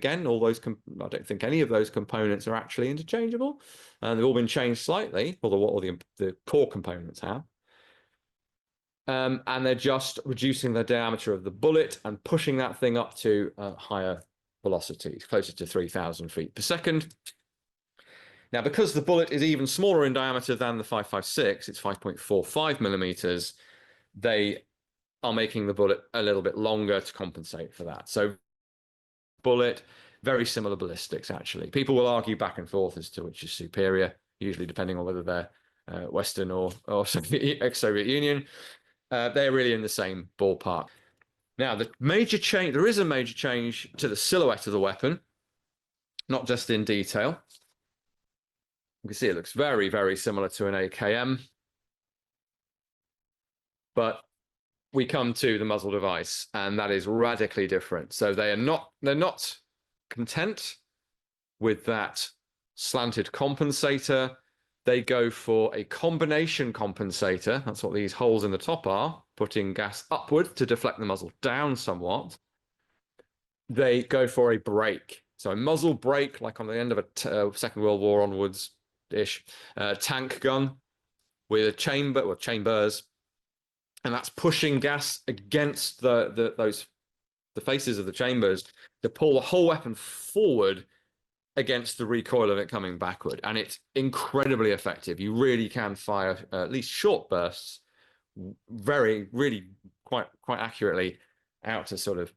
again, all those, I don't think any of those components are actually interchangeable, and they've all been changed slightly, although what all the core components have. And they're just reducing the diameter of the bullet and pushing that thing up to higher velocities, closer to 3,000 feet per second. Now, because the bullet is even smaller in diameter than the 5.56, it's 5.45 millimeters, they are making the bullet a little bit longer to compensate for that. So bullet, very similar ballistics, actually. People will argue back and forth as to which is superior, usually depending on whether they're Western or ex-Soviet Union. They're really in the same ballpark. Now, the major change, there is a major change to the silhouette of the weapon, not just in detail. You can see it looks very, very similar to an AKM. But we come to the muzzle device, and that is radically different. So they're not content with that slanted compensator. They go for a combination compensator. That's what these holes in the top are, putting gas upward to deflect the muzzle down somewhat. They go for a brake. So a muzzle brake, like on the end of a Second World War onwards-ish tank gun with a chamber, or chambers, and that's pushing gas against the faces of the chambers to pull the whole weapon forward against the recoil of it coming backward. And it's incredibly effective. You really can fire at least short bursts really quite accurately out to sort of,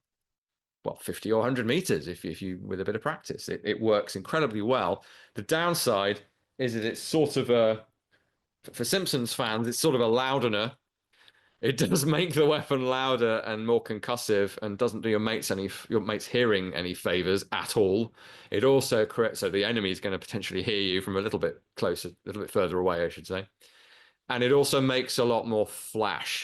well, 50 or 100 meters if you with a bit of practice. It works incredibly well. The downside is that it's sort of for Simpsons fans, it's sort of a loudener. It does make the weapon louder and more concussive, and doesn't do your mates hearing any favors at all. It also creates, so the enemy is going to potentially hear you from a little bit closer, a little bit further away, I should say. And it also makes a lot more flash.